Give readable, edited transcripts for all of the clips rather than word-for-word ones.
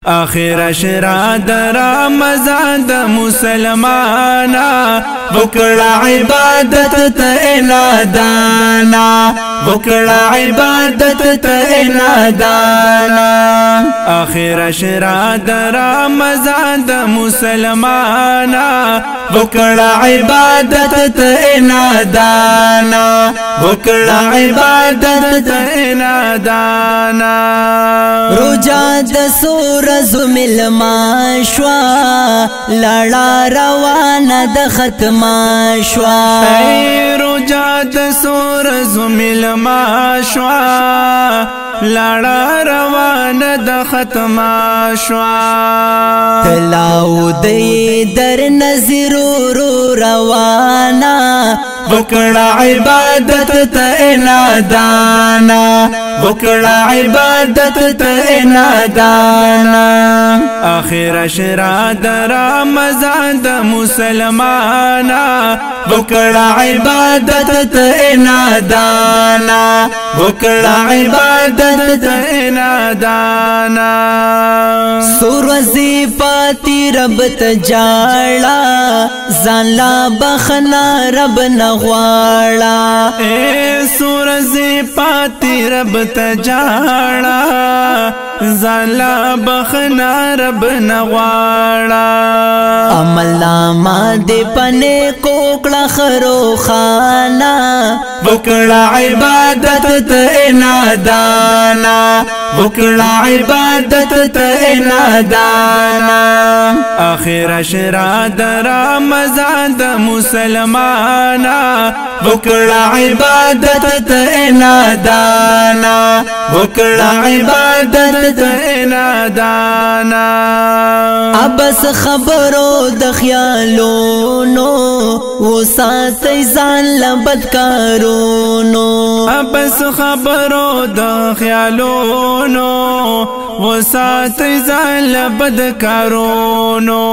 آخر شرا در رمضان د مسلمانا وکړه عبادت ته انادانا وکړه عبادت ته انادانا آخر شرا در رمضان د مسلمانا وکړه عبادت ته انادانا وکړه عبادت ته انادانا روجا د سورز ملما شوا لړا روانه د ختما شوا روجا د سورز ملما شوا لړا روانه د ختما شوا تلاو دی در نظر روانه وکړه عبادت ته انادانا وکړه عبادت ته انادانا آخر شرا د رمضان د مسلمانا وکړه عبادت ته انادانا وکړه عبادت ته انادانا سورزی پاتی رب تجاړه زلا بخنا رب نغواړه سورزی پاتی رب تجاړه زلا بخنا رب نغواړه عمل نامه دې پنه کوکړه خرو خانا وکړه عبادت ته انادانا وکړه عبادت ته انادانا آخر شرا د رمضان د مسلمانا وکړه عبادت ته انادانا وکړه عبادت ته انادانا ابس خبرو د خیالونو وساتي ځان لبد کارونو ابس خبرو د خیالونو وساتي ځان لبد کارونو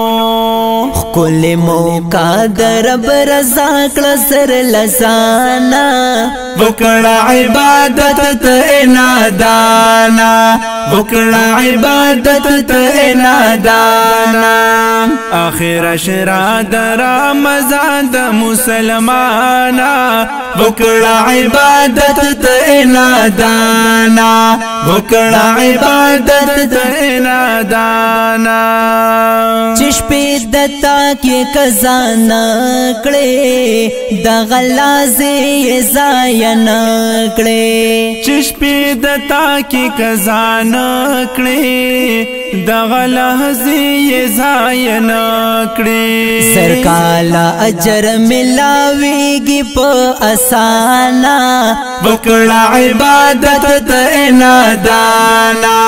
کل موقع در رب رضا کړه سر لسانا وکړه عبادت ته انادانا وکړه عبادت ته انادانا آخر شرا د رمضان د مسلمانا وکړه عبادت ته انادانا وکړه عبادت ته انادانا چشپې دتا کې کزانا کړې د غلازې زاین کړې چشپې دتا کې کزانا کړې د غلازې زاین کړې سرکالا اجر ملاويږي په اسانا وکړه عبادت ته انادانا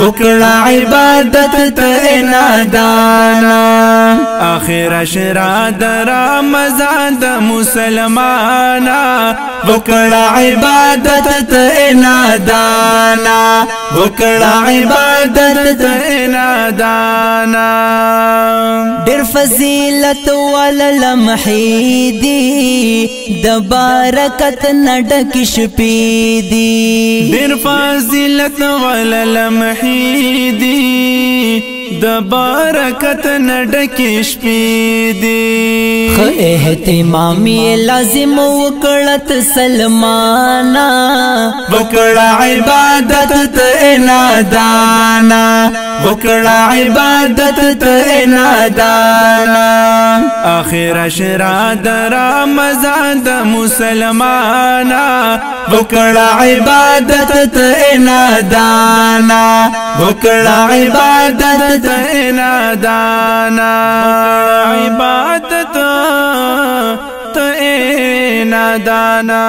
وکړه عبادت ته انادانا آخر شرا د رمضان د مسلمانا وکړه عبادت ته انادانا وکړه عبادت ته انادانا ډېر فضیلت ول لمحیدی د برکت نډک شپې دی ډېر فضیلت ول لمحیدی د برکت نډک شپې دی خ اهتمام لازم وکړت سلمانا وکړه عبادت ته انادانا وکړه عبادت ته انادانا آخر شرا د رمضان د مسلمانا وکړه عبادت ته انادانا وکړه عبادت ته انادانا عبادت ته انادانا